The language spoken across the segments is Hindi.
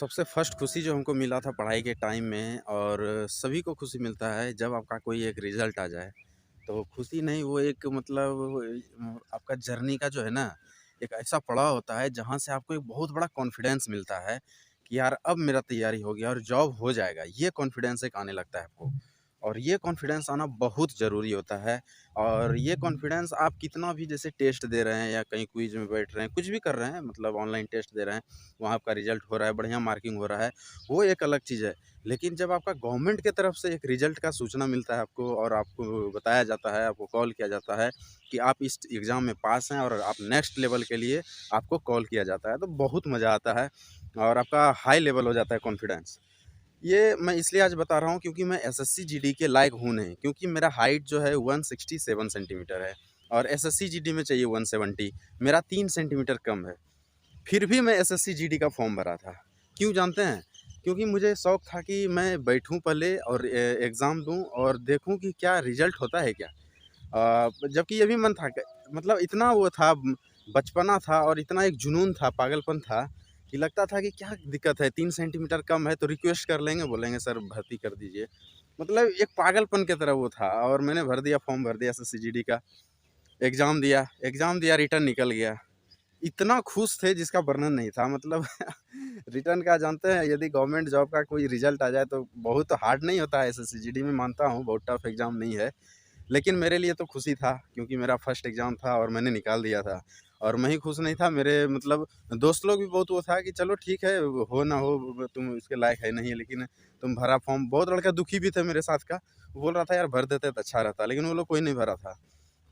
सबसे फर्स्ट खुशी जो हमको मिला था पढ़ाई के टाइम में और सभी को खुशी मिलता है जब आपका कोई एक रिज़ल्ट आ जाए। तो खुशी नहीं वो एक मतलब आपका जर्नी का जो है ना, एक ऐसा पड़ाव होता है जहाँ से आपको एक बहुत बड़ा कॉन्फिडेंस मिलता है कि यार अब मेरा तैयारी हो गया और जॉब हो जाएगा। ये कॉन्फिडेंस एक आने लगता है आपको और ये कॉन्फिडेंस आना बहुत ज़रूरी होता है। और ये कॉन्फिडेंस आप कितना भी जैसे टेस्ट दे रहे हैं या कहीं क्विज़ में बैठ रहे हैं, कुछ भी कर रहे हैं मतलब ऑनलाइन टेस्ट दे रहे हैं, वहाँ आपका रिज़ल्ट हो रहा है, बढ़िया मार्किंग हो रहा है, वो एक अलग चीज़ है। लेकिन जब आपका गवर्नमेंट की तरफ से एक रिज़ल्ट का सूचना मिलता है आपको और आपको बताया जाता है, आपको कॉल किया जाता है कि आप इस एग्ज़ाम में पास हैं और आप नेक्स्ट लेवल के लिए आपको कॉल किया जाता है, तो बहुत मज़ा आता है और आपका हाई लेवल हो जाता है कॉन्फिडेंस। ये मैं इसलिए आज बता रहा हूँ क्योंकि मैं एसएससी जीडी के लायक हूँ नहीं, क्योंकि मेरा हाइट जो है 167 सेंटीमीटर है और एसएससी जीडी में चाहिए 170। मेरा 3 सेंटीमीटर कम है। फिर भी मैं एसएससी जीडी का फॉर्म भरा था। क्यों जानते हैं? क्योंकि मुझे शौक था कि मैं बैठूँ पहले और एग्ज़ाम दूँ और देखूँ कि क्या रिज़ल्ट होता है क्या? जबकि ये भी मन था क मतलब इतना वो था, बचपना था और इतना एक जुनून था, पागलपन था कि लगता था कि क्या दिक्कत है, 3 सेंटीमीटर कम है तो रिक्वेस्ट कर लेंगे, बोलेंगे सर भर्ती कर दीजिए। मतलब एक पागलपन की तरह वो था और मैंने भर दिया, फॉर्म भर दिया एसएससी जीडी का। एग्ज़ाम दिया, रिटर्न निकल गया। इतना खुश थे जिसका वर्णन नहीं था मतलब रिटर्न का जानते हैं, यदि गवर्नमेंट जॉब का कोई रिज़ल्ट आ जाए तो बहुत हार्ड नहीं होता है एसएससी जीडी में, मानता हूँ बहुत टफ एग्ज़ाम नहीं है। लेकिन मेरे लिए तो खुशी था क्योंकि मेरा फर्स्ट एग्ज़ाम था और मैंने निकाल दिया था। और मैं ही खुश नहीं था, मेरे मतलब दोस्त लोग भी बहुत वो था कि चलो ठीक है, हो ना हो तुम इसके लायक है नहीं, लेकिन तुम भरा फॉर्म। बहुत लड़का दुखी भी थे मेरे साथ का, वो बोल रहा था यार भर देते तो अच्छा रहता, लेकिन वो लोग कोई नहीं भरा था।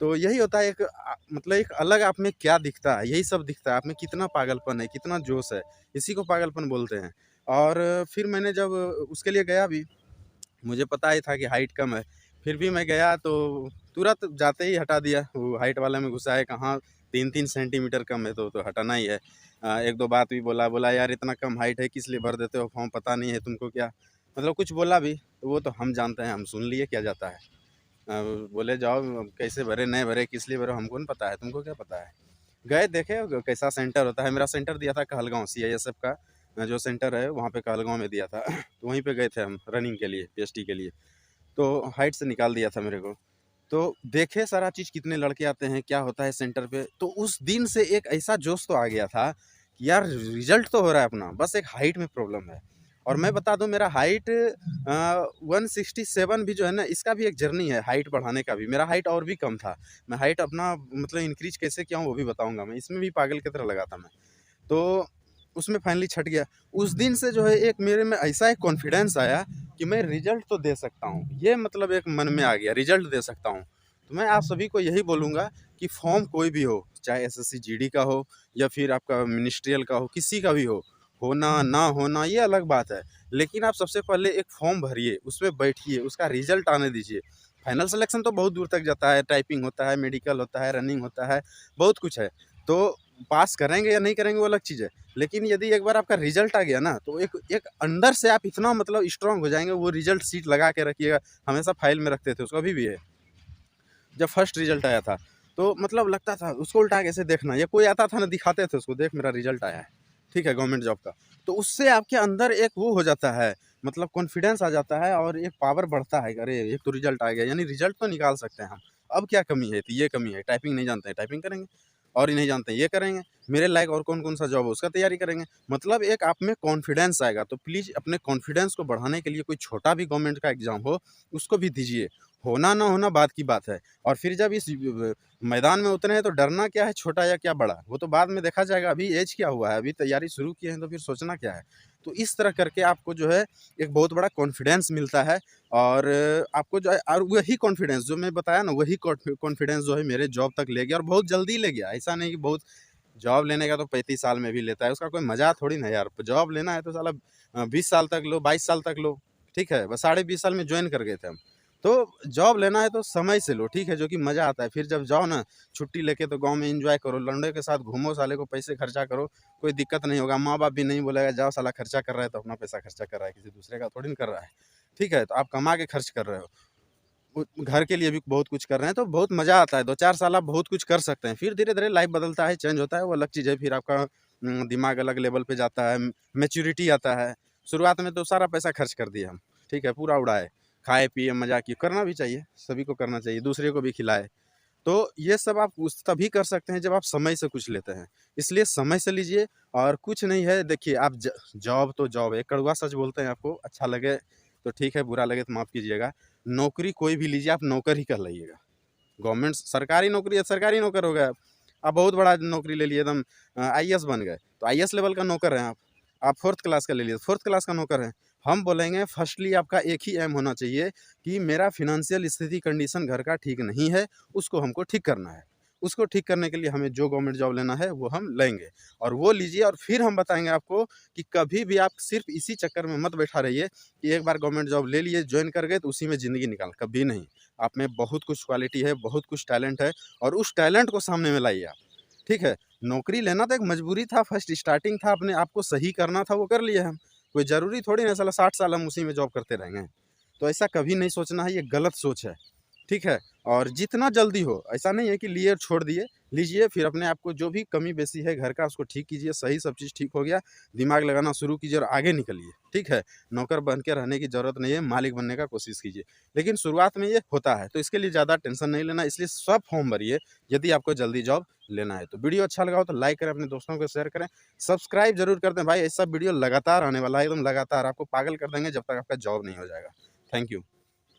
तो यही होता है एक मतलब एक अलग आप में क्या दिखता है, यही सब दिखता है, आप में कितना पागलपन है, कितना जोश है, इसी को पागलपन बोलते हैं। और फिर मैंने जब उसके लिए गया भी, मुझे पता ही था कि हाइट कम है, फिर भी मैं गया तो तुरंत जाते ही हटा दिया। वो हाइट वाले में घुसा है कहाँ, 3-3 सेंटीमीटर कम है तो हटाना ही है। 1-2 बात भी बोला, बोला यार इतना कम हाइट है किस लिए भर देते हो फॉर्म, पता नहीं है तुमको क्या? मतलब कुछ बोला भी, तो वो तो हम जानते हैं, हम सुन लिए क्या जाता है। बोले जाओ, अब कैसे भरे, नहीं भरे, किस लिए भरे, हमको नहीं पता है, तुमको क्या पता है? गए देखे कैसा सेंटर होता है। मेरा सेंटर दिया था कहलगाँव सीआईएसएफ का जो सेंटर है वहाँ पे कहलगाँव में दिया था। तो वहीं पे गए थे हम रनिंग के लिए, पीएसटी के लिए। तो हाइट से निकाल दिया था मेरे को। तो देखे सारा चीज़, कितने लड़के आते हैं, क्या होता है सेंटर पे। तो उस दिन से एक ऐसा जोश तो आ गया था कि यार रिज़ल्ट तो हो रहा है अपना, बस एक हाइट में प्रॉब्लम है। और मैं बता दूँ मेरा हाइट 167 भी जो है ना, इसका भी एक जर्नी है हाइट बढ़ाने का भी। मेरा हाइट और भी कम था। मैं हाइट अपना मतलब इंक्रीज़ कैसे किया हूँ वो भी बताऊँगा मैं। इसमें भी पागल की तरह लगा था मैं। तो उसमें फाइनली छँट गया। उस दिन से जो है एक मेरे में ऐसा एक कॉन्फिडेंस आया कि मैं रिज़ल्ट तो दे सकता हूँ। ये मतलब एक मन में आ गया, रिज़ल्ट दे सकता हूँ। तो मैं आप सभी को यही बोलूँगा कि फॉर्म कोई भी हो, चाहे एसएससी जीडी का हो या फिर आपका मिनिस्ट्रियल का हो, किसी का भी हो, होना, ना होना ये अलग बात है। लेकिन आप सबसे पहले एक फॉर्म भरिए, उसमें बैठिए, उसका रिज़ल्ट आने दीजिए। फाइनल सिलेक्शन तो बहुत दूर तक जाता है, टाइपिंग होता है, मेडिकल होता है, रनिंग होता है, बहुत कुछ है। तो पास करेंगे या नहीं करेंगे वो अलग चीज़ है। लेकिन यदि एक बार आपका रिज़ल्ट आ गया ना, तो एक एक अंदर से आप इतना मतलब स्ट्रॉन्ग हो जाएँगे, वो रिज़ल्ट शीट लगा के रखिएगा, हमेशा फाइल में रखते थे उसको, अभी भी है। जब फर्स्ट रिज़ल्ट आया था, तो मतलब लगता था उसको उल्टा के ऐसे देखना, या कोई आता था ना दिखाते थे उसको, देख मेरा रिज़ल्ट आया है, ठीक है, गवर्नमेंट जॉब का। तो उससे आपके अंदर एक वो हो जाता है, मतलब कॉन्फिडेंस आ जाता है और एक पावर बढ़ता है कि अरे! एक तो रिज़ल्ट आ गया, यानी रिज़ल्ट तो निकाल सकते हैं हम। अब क्या कमी है? तो ये कमी है, टाइपिंग नहीं जानते हैं, टाइपिंग करेंगे, और ये नहीं जानते हैं, ये करेंगे। मेरे लायक और कौन-कौन सा जॉब है उसका तैयारी करेंगे। मतलब एक आप में कॉन्फिडेंस आएगा, तो प्लीज़ अपने कॉन्फिडेंस को बढ़ाने के लिए कोई छोटा भी गवर्नमेंट का एग्ज़ाम हो, उसको भी दीजिए। होना ना होना बात की बात है। और फिर जब इस मैदान में उतरे हैं तो डरना क्या है, छोटा या क्या बड़ा, वो तो बाद में देखा जाएगा। अभी एज क्या हुआ है, अभी तैयारी शुरू किए हैं तो फिर सोचना क्या है। तो इस तरह करके आपको जो है एक बहुत बड़ा कॉन्फिडेंस मिलता है और आपको जो है, और वही कॉन्फिडेंस जो मैं बताया ना, वही कॉन्फिडेंस जो है मेरे जॉब तक ले गया और बहुत जल्दी ले गया। ऐसा नहीं कि बहुत, जॉब लेने का तो 35 साल में भी लेता है, उसका कोई मज़ाक थोड़ी ना है यार। जॉब लेना है तो साला 20 साल तक लो, 22 साल तक लो, ठीक है? बस साढ़े 20 साल में जॉइन कर गए थे हम। तो जॉब लेना है तो समय से लो, ठीक है, जो कि मज़ा आता है। फिर जब जाओ ना छुट्टी लेके तो गाँव में एन्जॉय करो, लौंडे के साथ घूमो, साले को पैसे खर्चा करो, कोई दिक्कत नहीं होगा। माँ-बाप भी नहीं बोलेगा जाओ साला खर्चा कर रहा है तो अपना पैसा खर्चा कर रहा है, किसी दूसरे का थोड़ी ना कर रहा है। ठीक है? तो आप कमा के खर्च कर रहे हो। घर के लिए भी बहुत कुछ कर रहे हैं, तो बहुत मज़ा आता है। 2-4 साल आप बहुत कुछ कर सकते हैं। फिर धीरे-धीरे लाइफ़ बदलता है, चेंज होता है, वो अलग चीज़ है। फिर आपका दिमाग अलग लेवल पे जाता है, मैच्योरिटी आता है। शुरुआत में तो सारा पैसा खर्च कर दिए हम, ठीक है, पूरा उड़ाए, खाए पिए मज़ा किए, करना भी चाहिए, सभी को करना चाहिए, दूसरे को भी खिलाए। तो ये सब आप उस तभी कर सकते हैं जब आप समय से कुछ लेते हैं। इसलिए समय से लीजिए और कुछ नहीं है, देखिए आप जॉब तो जॉब है, कड़वा सच बोलते हैं, आपको अच्छा लगे तो ठीक है, बुरा लगे तो माफ़ कीजिएगा। नौकरी कोई भी लीजिए, आप नौकर ही कहलाइएगा। गवर्नमेंट सरकारी नौकरी है, सरकारी नौकर हो गए आप। आप बहुत बड़ा नौकरी ले लिए, एकदम आईएएस बन गए, तो आईएएस लेवल का नौकर हैं आप। आप 4th क्लास का ले लिए, 4th क्लास का नौकर हैं। हम बोलेंगे फर्स्टली आपका एक ही एम होना चाहिए कि मेरा फ़ाइनेंशियल स्थिति कंडीशन घर का ठीक नहीं है, उसको हमको ठीक करना है। उसको ठीक करने के लिए हमें जो गवर्नमेंट जॉब लेना है वो हम लेंगे और वो लीजिए, और फिर हम बताएँगे आपको कि कभी भी आप सिर्फ़ इसी चक्कर में मत बैठा रहिए कि एक बार गवर्नमेंट जॉब ले लिए, जॉइन कर गए तो उसी में ज़िंदगी निकाल, कभी नहीं। आप में बहुत कुछ क्वालिटी है, बहुत कुछ टैलेंट है और उस टैलेंट को सामने में लाइए आप, ठीक है? नौकरी लेना तो एक मजबूरी था, फर्स्ट स्टार्टिंग था, अपने आप को सही करना था, वो कर लिए हम। कोई ज़रूरी थोड़ी ना साला 60 साल हम उसी में जॉब करते रहेंगे। तो ऐसा कभी नहीं सोचना है, ये गलत सोच है। ठीक है? और जितना जल्दी हो, ऐसा नहीं है कि लिए और छोड़ दिए, लीजिए फिर अपने आप को जो भी कमी बेसी है घर का उसको ठीक कीजिए, सही सब चीज़ ठीक हो गया, दिमाग लगाना शुरू कीजिए और आगे निकलिए, ठीक है? नौकर बन के रहने की ज़रूरत नहीं है, मालिक बनने का कोशिश कीजिए। लेकिन शुरुआत में ये होता है, तो इसके लिए ज़्यादा टेंशन नहीं लेना, इसलिए सब फॉर्म भरिए, यदि आपको जल्दी जॉब लेना है तो। वीडियो अच्छा लगा हो तो लाइक करें, अपने दोस्तों को शेयर करें, सब्सक्राइब ज़रूर कर दें भाई, ऐसा वीडियो लगातार आने वाला है, एकदम लगातार आपको पागल कर देंगे जब तक आपका जॉब नहीं हो जाएगा। Thank you.